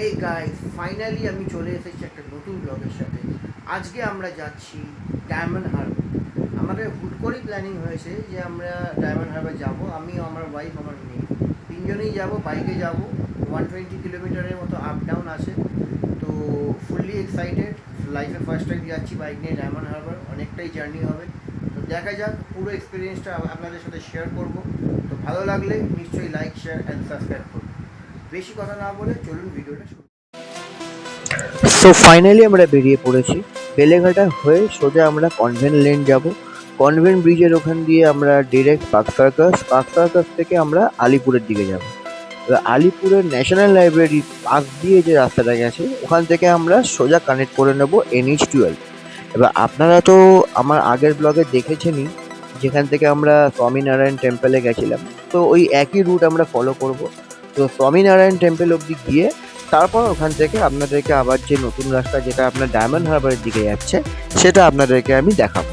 Hey guys, finally আমি চলে এসেছি একটা নতুন ব্লগের সাথে। আজকে আমরা যাচ্ছি ডায়মন্ড হারবার। আমাদের হুট করেই প্ল্যানিং হয়েছে যে আমরা ডায়মন্ড হারবার যাব। আমি, আমার ওয়াইফ, আমার মেয়ে, তিনজনেই যাব। বাইকে যাব, 120 কিলোমিটারের মতো আপ ডাউন আছে। তো ফুললি এক্সাইটেড, লাইফে ফার্স্ট টাইম যাচ্ছি বাইক নিয়ে ডায়মন্ড হারবার। অনেকটাই জার্নি হবে, তো দেখা যাক। পুরো এক্সপিরিয়েন্সটা আপনাদের সাথে শেয়ার করব। তো ভালো লাগলে নিশ্চয়ই লাইক, শেয়ার অ্যান্ড সাবস্ক্রাইব করুন। বেশি কথা না বলে চলুন ভিডিওটা শুরু। সো ফাইনালি আমরা বেরিয়ে পড়েছি। বেলেঘাটা হয়ে সোজা আমরা কনভেন্ট লেন যাব। কনভেন্ট ব্রিজের ওখান দিয়ে আমরা ডিরেক্ট পার্ক সার্কাস থেকে আমরা আলিপুরের দিকে যাব। এবার আলিপুরের ন্যাশনাল লাইব্রেরির পাশ দিয়ে যে রাস্তাটা গেছে ওখান থেকে আমরা সোজা কানেক্ট করে নেব NH12। এবার আপনারা তো আমার আগের ব্লগে দেখেছেনই, যেখান থেকে আমরা স্বামীনারায়ণ টেম্পলে গেছিলাম। তো ওই একই রুট আমরা ফলো করব। তো স্বামীনারায়ণ টেম্পল অবধি গিয়ে তারপর ওখান থেকে আপনাদেরকে আবার যে নতুন রাস্তা, যেটা আপনার ডায়মন্ড হারবারের দিকে যাচ্ছে, সেটা আপনাদেরকে আমি দেখাবো।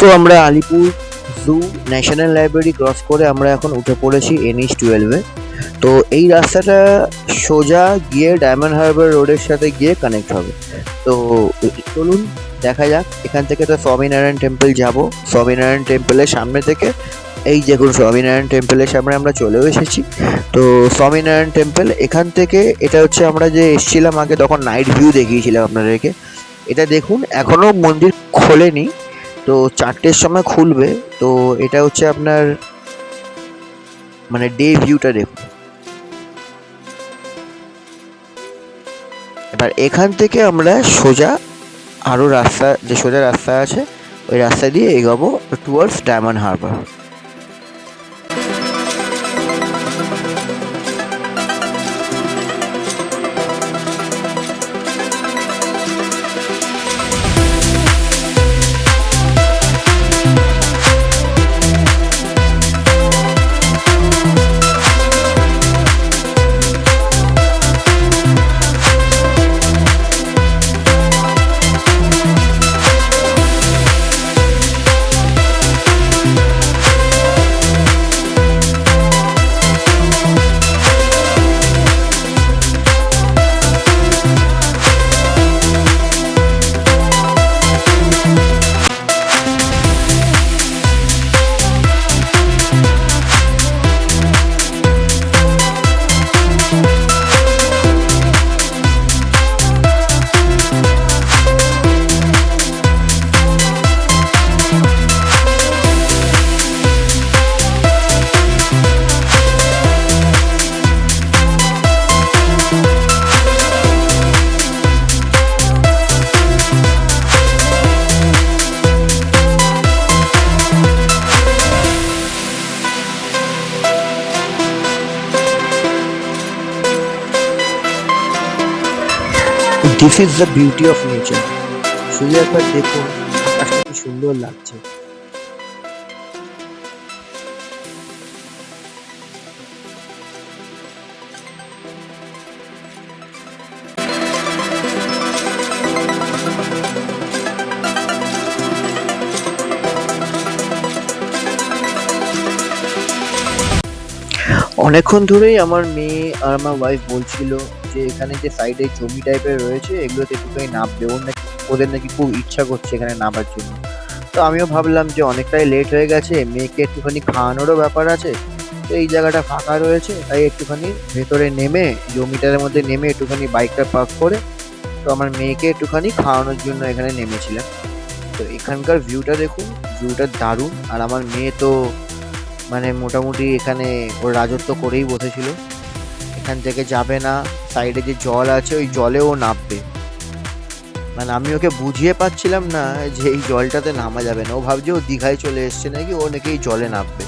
সো আমরা আলিপুর জু, ন্যাশনাল লাইব্রেরি ক্রস করে আমরা এখন উঠে পড়েছি NH12-এ। তো এই রাস্তাটা সোজা গিয়ে ডায়মন্ড হারবার রোডের সাথে গিয়ে কানেক্ট হবে। তো চলুন দেখা যাক। এখান থেকে তো স্বামীনারায়ণ টেম্পল যাব। স্বামীনারায়ণ টেম্পলের সামনে থেকে এই দেখুন, স্বামীনারায়ণ টেম্পলের সামনে আমরা চলেও এসেছি। তো স্বামীনারায়ণ টেম্পল এখান থেকে, এটা হচ্ছে আমরা যে এসেছিলাম আগে, তখন নাইট ভিউ দেখিয়েছিলাম আপনাদেরকে। এটা দেখুন, এখনো মন্দির খোলেনি, তো 4টের সময় খুলবে। তো এটা হচ্ছে আপনার মানে ডে ভিউটা দেখুন। এবার এখান থেকে আমরা সোজা আরও রাস্তা, যে সোজা রাস্তা আছে ওই রাস্তা দিয়ে এগোবো towards diamond Harbour. This is the beauty of nature. শুধু একবার দেখুন আকাশটা কি সুন্দর লাগছে। অনেকক্ষণ ধরেই আমার মেয়ে আর আমার ওয়াইফ বলছিল যে এখানে যে সাইডে জমি টাইপের রয়েছে এগুলোতে একটুখানি নামবে। ওদের নাকি খুব ইচ্ছা করছে এখানে নামার জন্য। তো আমিও ভাবলাম যে অনেকটাই লেট হয়ে গেছে, মেয়েকে একটুখানি খাওয়ানোরও ব্যাপার আছে। তো এই জায়গাটা ফাঁকা রয়েছে, তাই একটুখানি ভেতরে নেমে, জমিটার মধ্যে নেমে একটুখানি বাইকটা পার্ক করে তো আমার মেয়েকে একটুখানি খাওয়ানোর জন্য এখানে নেমেছিলাম। তো এখানকার ভিউটা দেখুন, ভিউটা দারুণ। আর আমার মেয়ে তো মানে মোটামুটি এখানে ওর রাজত্ব করেই বসেছিল। এখান থেকে যাবে না, সাইডে যে জল আছে ওই জলেও নামবে। মানে আমি ওকে বুঝিয়ে পাচ্ছিলাম না যে এই জলটাতে নামা যাবে না। ও ভাবছে ও দীঘায় চলে এসছে নাকি, ও নাকি এই জলে নামবে।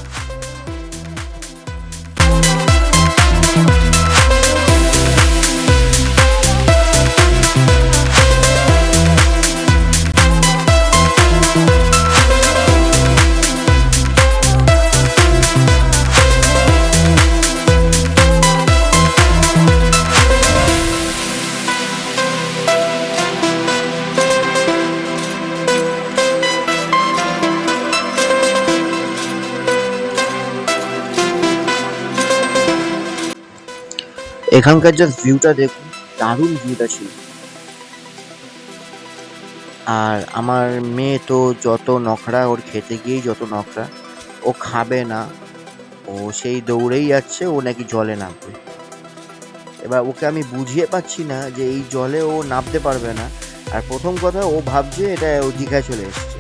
এখানকার জাস্ট ভিউটা দেখুন, দারুণ ভিউটা ছিল। আর আমার মেয়ে তো যত নখরা, ওর খেতে গিয়েই যত নখরা, ও খাবে না, ও সেই দৌড়েই যাচ্ছে, ও নাকি জলে নামবে। এবার ওকে আমি বুঝিয়ে পাচ্ছি না যে এই জলে ও নামতে পারবে না। আর প্রথম কথা, ও ভাবছে এটা ও দীঘায় চলে এসছে,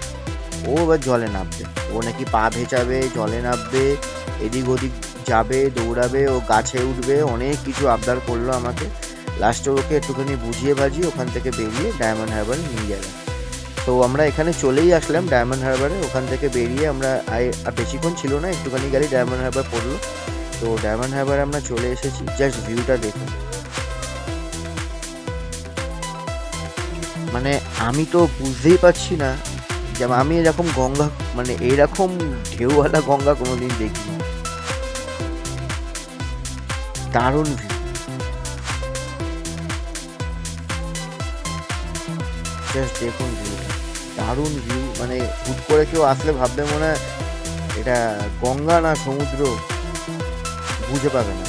ও এবার জলে নামবে, ও নাকি পা ভেজাবে, জলে নামবে, এদিক ওদিক যাবে, দৌড়াবে, ও গাছে উঠবে, অনেক কিছু আবদার করলো আমাকে। লাস্টে ওকে একটুখানি বুঝিয়ে বাজিয়ে ওখান থেকে বেরিয়ে ডায়মন্ড হারবার নিয়ে গেলাম। তো আমরা এখানে চলেই আসলাম ডায়মন্ড হারবারে। ওখান থেকে বেরিয়ে আমরা আর বেশিক্ষণ ছিল না, একটুখানি গেলেই ডায়মন্ড হারবার পড়লো। তো ডায়মন্ড হারবারে আমরা চলে এসেছি, জাস্ট ভিউটা দেখুন। মানে আমি তো বুঝতেই পারছি না, যেমন আমি এরকম গঙ্গা, মানে এইরকম ঢেউওয়ালা গঙ্গা কোনোদিন দেখিনি। দারুণ ভিউ, জাস্ট দেখুন ভিউটা, দারুণ ভিউ। মানে হুট করে কেউ আসলে ভাববে মনে হয় এটা গঙ্গা না সমুদ্র, বুঝে পাবে না।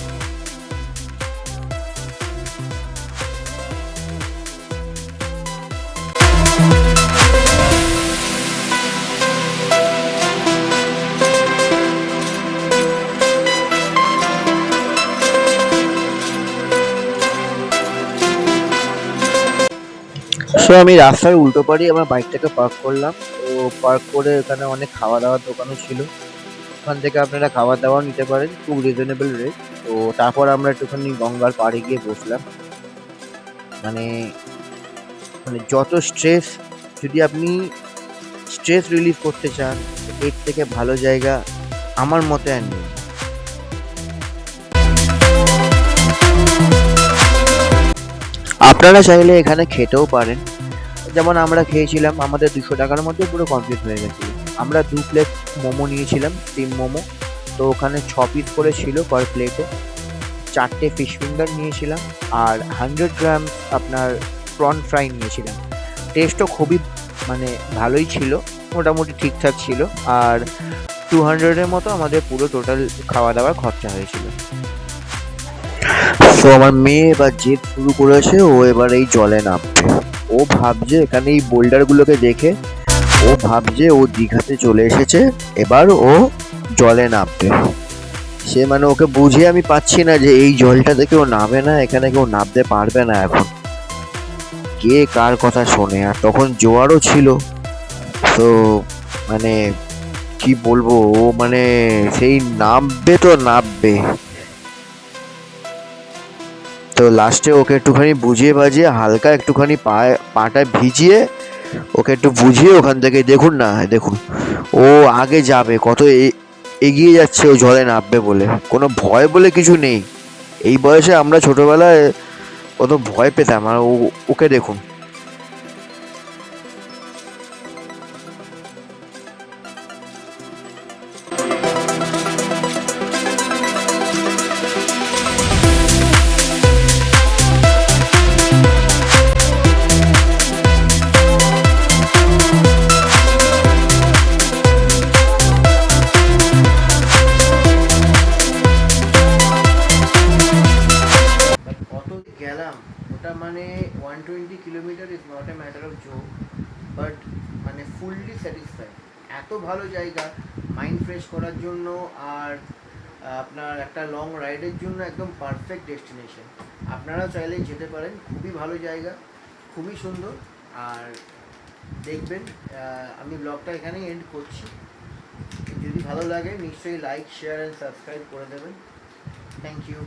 সো আমি রাস্তার উল্টো পাড়ে আমার বাইকটাকে পার্ক করলাম। তো পার্ক করে ওখানে অনেক খাওয়া দাওয়ার দোকানও ছিল, ওখান থেকে আপনারা খাবার দাবার নিতে পারেন, খুব রিজনেবল রেট। তো তারপর আমরা একটুখানি গঙ্গার পাড়ে গিয়ে বসলাম। মানে মানে যত স্ট্রেস, যদি আপনি স্ট্রেস রিলিফ করতে চান, তো এর থেকে ভালো জায়গা আমার মতে আর নেই। আপনারা চাইলে এখানে খেতেও পারেন, যেমন আমরা খেয়েছিলাম, আমাদের 200 টাকার মধ্যে পুরো কমপ্লিট হয়ে গেছিল। আমরা 2 প্লেট মোমো নিয়েছিলাম, স্টিম মোমো। তো ওখানে 6 পিস করে ছিল পার প্লেটে। 4টে ফিশ ফিঙ্গার নিয়েছিলাম, আর 100 গ্রাম আপনার প্রন ফ্রাই নিয়েছিলাম। টেস্টও খুবই মানে ভালোই ছিল, মোটামুটি ঠিকঠাক ছিল। আর 200-এর মতো আমাদের পুরো টোটাল খাওয়া দাওয়ার খরচা হয়েছিল। তো আমার মেয়ে এবার জেদ শুরু করেছে, ও এবার এই জলে নামবে। ও ভাবছে এখানে এই বোল্ডারগুলোকে দেখে, ও ভাবছে ও দীঘাতে চলে এসেছে, এবার ও জলে নামবে। সে মানে ওকে বুঝিয়ে আমি পাচ্ছি না যে এই জলটাতে কেউ নামে না, এখানে কেউ নামতে পারবে না এখন। কে কার কথা শোনে, আর তখন জোয়ারও ছিল। তো মানে কি বলবো, ও মানে সেই নামবে তো নামবে। তো লাস্টে ওকে একটুখানি বুঝিয়ে বাজিয়ে হালকা একটুখানি পাটা ভিজিয়ে, ওকে একটু বুঝিয়ে ওখান থেকে দেখুন না, দেখুন ও আগে যাবে, কত এগিয়ে যাচ্ছে ও জলে নামবে বলে। কোনো ভয় বলে কিছু নেই। এই বয়সে আমরা ছোটবেলায় কত ভয় পেতাম, আর ওকে দেখুন। বাট কত গেলাম, ওটা মানে 120 kilometre is not a matter of joke, but মানে ফুললি স্যাটিসফাইড। এত ভালো জায়গা মাইন্ড ফ্রেশ করার জন্য, আর আপনার একটা লং রাইডের জন্য একদম পারফেক্ট ডেস্টিনেশন। আপনারাও চাইলেই যেতে পারেন, খুবই ভালো জায়গা, খুবই সুন্দর। আর দেখবেন, আমি ব্লগটা এখানেই এন্ড করছি। যদি ভালো লাগে নিশ্চয়ই লাইক, শেয়ার অ্যান্ড সাবস্ক্রাইব করে দেবেন। Thank you.